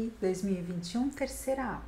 MEI 2021, terceira aula.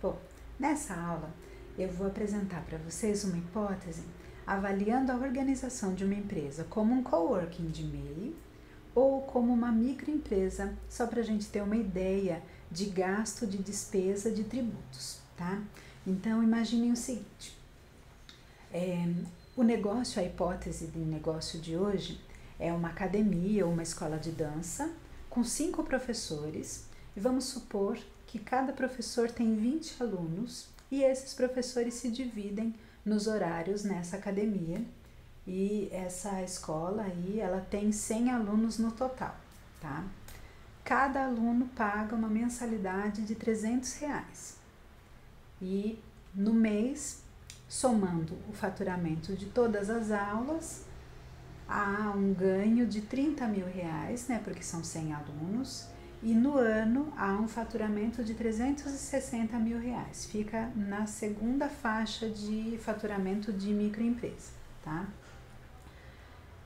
Bom, nessa aula eu vou apresentar para vocês uma hipótese avaliando a organização de uma empresa como um coworking de MEI ou como uma microempresa, só para a gente ter uma ideia de gasto, de despesa, de tributos, tá? Então, imaginem o seguinte, o negócio, a hipótese de negócio de hoje é uma academia ou uma escola de dança com 5 professores e vamos supor que cada professor tem 20 alunos e esses professores se dividem nos horários nessa academia e essa escola aí, ela tem 100 alunos no total, tá? Cada aluno paga uma mensalidade de R$300 e no mês, somando o faturamento de todas as aulas, há um ganho de R$30 mil, né, porque são 100 alunos, e no ano há um faturamento de R$360 mil. Fica na segunda faixa de faturamento de microempresa, tá?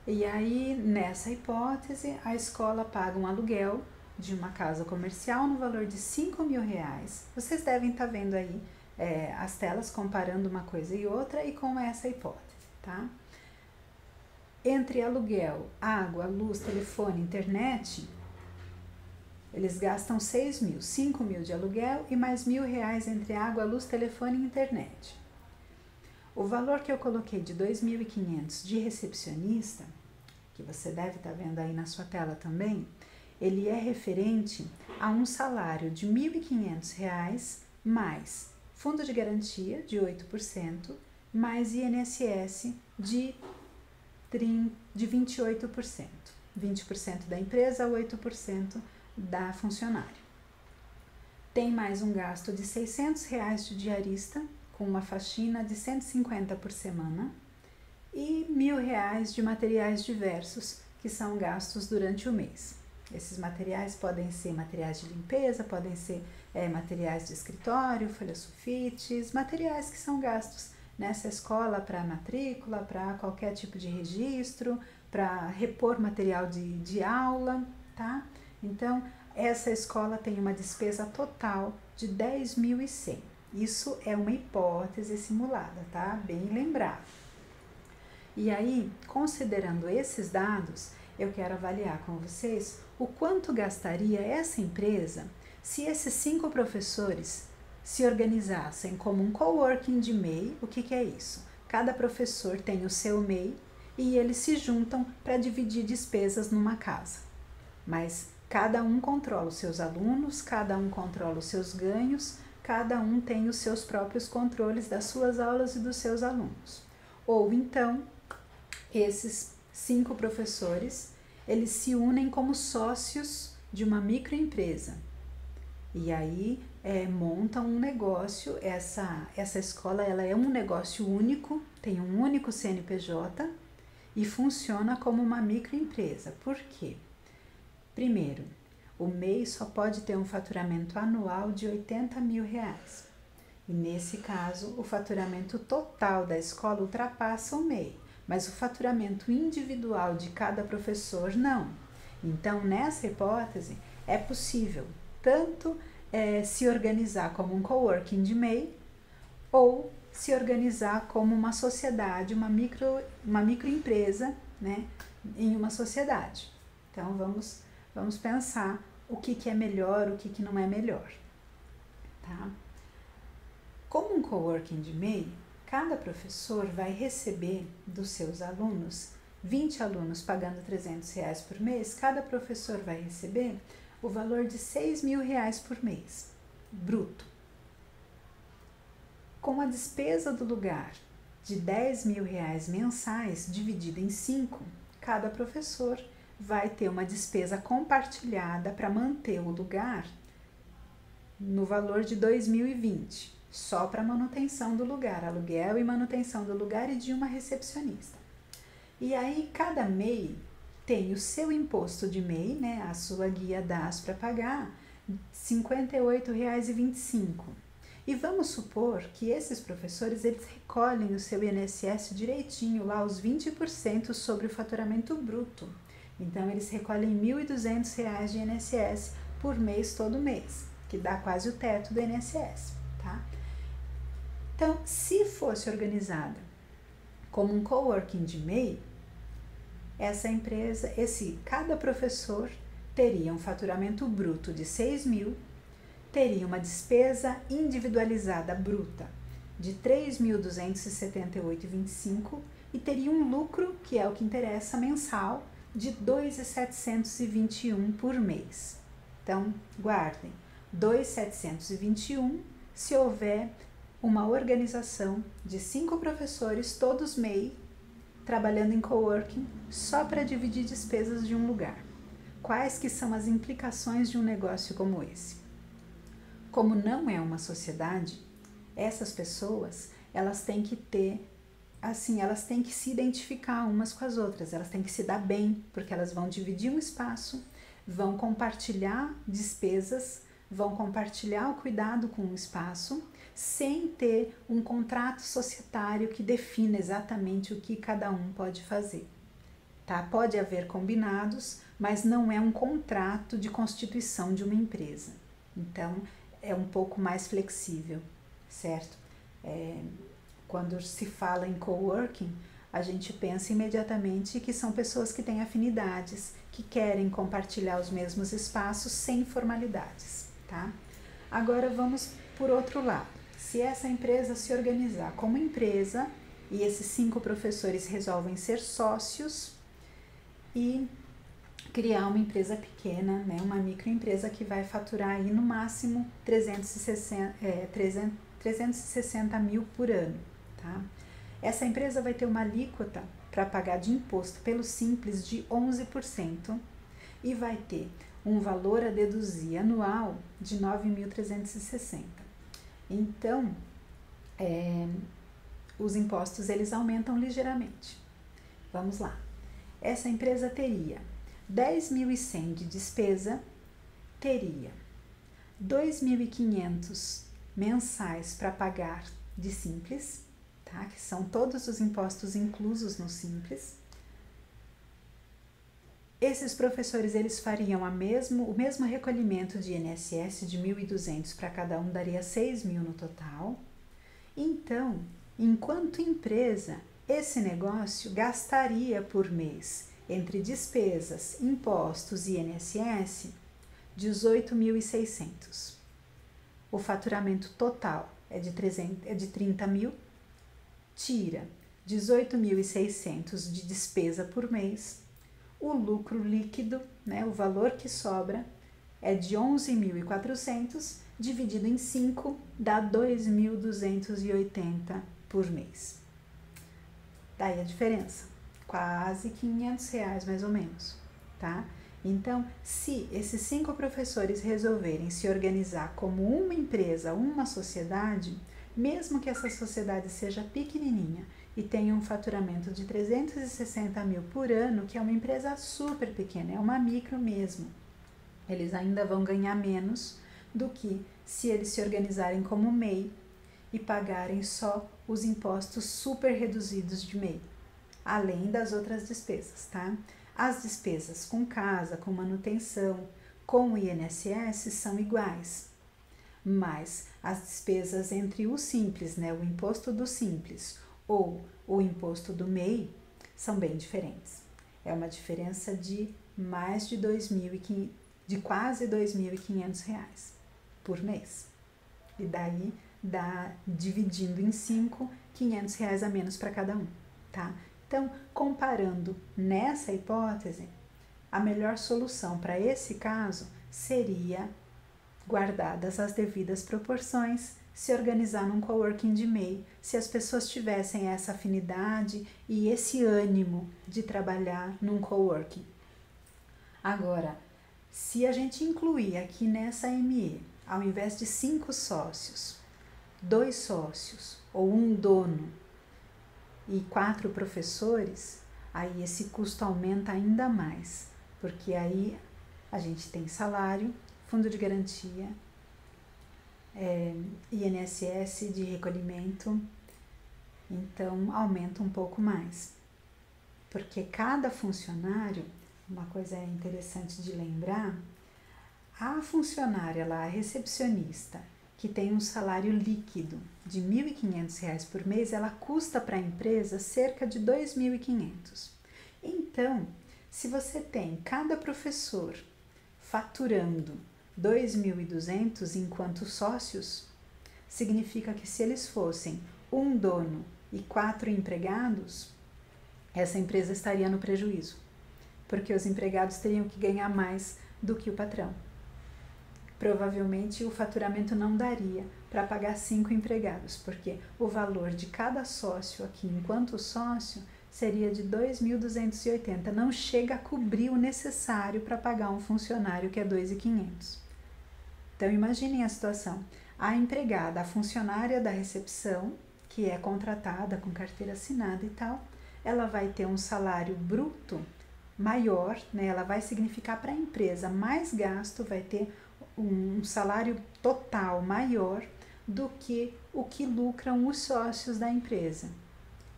E aí, nessa hipótese, a escola paga um aluguel de uma casa comercial no valor de R$5 mil. Vocês devem estar vendo aí as telas comparando uma coisa e outra e com essa hipótese, tá? Entre aluguel, água, luz, telefone, internet, eles gastam 6 mil, 5 mil de aluguel e mais R$1.000 entre água, luz, telefone e internet. O valor que eu coloquei de 2.500 de recepcionista, que você deve estar vendo aí na sua tela também, ele é referente a um salário de R$1.500 mais fundo de garantia de 8%, mais INSS de 28%. 20% da empresa, 8% da funcionária. Tem mais um gasto de R$600 de diarista, com uma faxina de 150 por semana, e R$1.000 de materiais diversos, que são gastos durante o mês. Esses materiais podem ser materiais de limpeza, podem ser materiais de escritório, folhas sulfites, materiais que são gastos nessa escola para matrícula, para qualquer tipo de registro, para repor material de aula, tá? Então, essa escola tem uma despesa total de 10.100. Isso é uma hipótese simulada, tá? Bem lembrado. E aí, considerando esses dados, eu quero avaliar com vocês o quanto gastaria essa empresa se esses 5 professores se organizassem como um coworking de MEI. O que é isso? Cada professor tem o seu MEI e eles se juntam para dividir despesas numa casa. Mas cada um controla os seus alunos, cada um controla os seus ganhos, cada um tem os seus próprios controles das suas aulas e dos seus alunos. Ou então, esses 5 professores, eles se unem como sócios de uma microempresa. E aí montam um negócio, essa escola ela é um negócio único, tem um único CNPJ e funciona como uma microempresa. Por quê? Primeiro, o MEI só pode ter um faturamento anual de R$80 mil. E nesse caso, o faturamento total da escola ultrapassa o MEI, mas o faturamento individual de cada professor não. Então, nessa hipótese, é possível tanto se organizar como um coworking de MEI ou se organizar como uma sociedade, uma microempresa, né, em uma sociedade. Então, vamos pensar o que é melhor, o que não é melhor, tá? Como um coworking de MEI, cada professor vai receber dos seus alunos, 20 alunos pagando R$300 por mês, cada professor vai receber o valor de R$6 mil por mês, bruto. Com a despesa do lugar de R$10 mil mensais, dividida em 5, cada professor vai ter uma despesa compartilhada para manter o lugar no valor de 2020, só para manutenção do lugar, aluguel e manutenção do lugar e de uma recepcionista. E aí cada MEI tem o seu imposto de MEI, né, a sua guia DAS para pagar, R$ 58,25. E vamos supor que esses professores eles recolhem o seu INSS direitinho, lá os 20% sobre o faturamento bruto. Então, eles recolhem R$ 1.200 de INSS por mês, todo mês. que dá quase o teto do INSS, tá? Então, se fosse organizada como um coworking de MEI, essa empresa, cada professor teria um faturamento bruto de 6.000, teria uma despesa individualizada bruta de 3.278,25 e teria um lucro, que é o que interessa, mensal, de 2.721 por mês. Então, guardem, 2.721 se houver uma organização de 5 professores, todos MEI, trabalhando em coworking, só para dividir despesas de um lugar. Quais que são as implicações de um negócio como esse? Como não é uma sociedade, essas pessoas, elas têm que ter, assim, elas têm que se identificar umas com as outras, elas têm que se dar bem, porque elas vão dividir um espaço, vão compartilhar despesas, vão compartilhar o cuidado com o espaço, sem ter um contrato societário que defina exatamente o que cada um pode fazer. Tá? Pode haver combinados, mas não é um contrato de constituição de uma empresa. Então, é um pouco mais flexível, certo? Quando se fala em coworking, a gente pensa imediatamente que são pessoas que têm afinidades, que querem compartilhar os mesmos espaços sem formalidades, tá? Agora vamos por outro lado. Se essa empresa se organizar como empresa e esses 5 professores resolvem ser sócios e criar uma empresa pequena, né, uma microempresa que vai faturar aí no máximo 360 mil por ano, tá? Essa empresa vai ter uma alíquota para pagar de imposto pelo Simples de 11% e vai ter um valor a deduzir anual de 9.360. Então, os impostos eles aumentam ligeiramente. Vamos lá. Essa empresa teria 10.100 de despesa, teria 2.500 mensais para pagar de Simples, tá? Que são todos os impostos inclusos no Simples. Esses professores eles fariam o mesmo recolhimento de INSS de 1.200 para cada um, daria 6.000 no total. Então, enquanto empresa, esse negócio gastaria por mês, entre despesas, impostos e INSS, 18.600. O faturamento total é de 30 mil, tira 18.600 de despesa por mês. O lucro líquido, né, o valor que sobra, é de 11.400, dividido em 5, dá 2.280 por mês. Daí a diferença, quase R$500 mais ou menos, tá? Então, se esses 5 professores resolverem se organizar como uma empresa, uma sociedade, mesmo que essa sociedade seja pequenininha e tenha um faturamento de 360 mil por ano, que é uma empresa super pequena, é uma micro mesmo, eles ainda vão ganhar menos do que se eles se organizarem como MEI e pagarem só os impostos super reduzidos de MEI, além das outras despesas, tá? As despesas com casa, com manutenção, com o INSS são iguais, mas as despesas entre o Simples, né, o imposto do Simples ou o imposto do MEI são bem diferentes. É uma diferença de mais de quase R$2.500 por mês. E daí dá, dividindo em 5, R$500 a menos para cada um, tá? Então, comparando nessa hipótese, a melhor solução para esse caso seria, guardadas as devidas proporções, se organizar num coworking de MEI, se as pessoas tivessem essa afinidade e esse ânimo de trabalhar num coworking. Agora, se a gente incluir aqui nessa ME, ao invés de 5 sócios, 2 sócios ou um dono e 4 professores, aí esse custo aumenta ainda mais, porque aí a gente tem salário, fundo de garantia, INSS de recolhimento, então aumenta um pouco mais, porque cada funcionário, uma coisa interessante de lembrar, A funcionária lá, a recepcionista, que tem um salário líquido de R$ 1.500 por mês, ela custa para a empresa cerca de R$ 2.500. Então, se você tem cada professor faturando 2.200 enquanto sócios, significa que se eles fossem um dono e 4 empregados, essa empresa estaria no prejuízo, porque os empregados teriam que ganhar mais do que o patrão. Provavelmente o faturamento não daria para pagar 5 empregados, porque o valor de cada sócio aqui, enquanto sócio, seria de 2.280, não chega a cobrir o necessário para pagar um funcionário que é 2.500. Então imaginem a situação, a empregada, a funcionária da recepção, que é contratada com carteira assinada e tal, ela vai ter um salário bruto maior, né? Ela vai significar para a empresa mais gasto, vai ter um salário total maior do que o que lucram os sócios da empresa.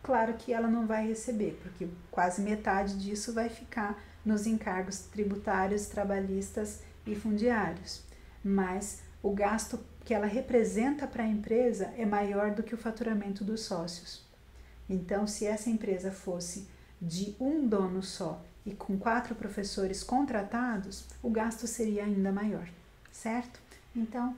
Claro que ela não vai receber, porque quase metade disso vai ficar nos encargos tributários, trabalhistas e fundiários. Mas o gasto que ela representa para a empresa é maior do que o faturamento dos sócios. Então, se essa empresa fosse de um dono só e com 4 professores contratados, o gasto seria ainda maior, certo? Então,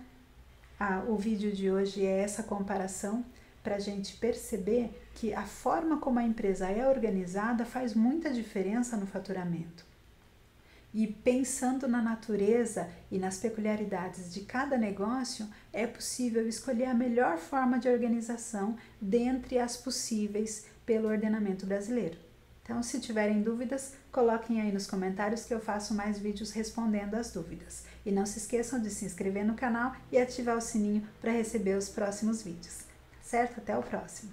o vídeo de hoje é essa comparação para a gente perceber que a forma como a empresa é organizada faz muita diferença no faturamento. E pensando na natureza e nas peculiaridades de cada negócio, é possível escolher a melhor forma de organização dentre as possíveis pelo ordenamento brasileiro. Então, se tiverem dúvidas, coloquem aí nos comentários que eu faço mais vídeos respondendo as dúvidas. E não se esqueçam de se inscrever no canal e ativar o sininho para receber os próximos vídeos. Certo? Até o próximo!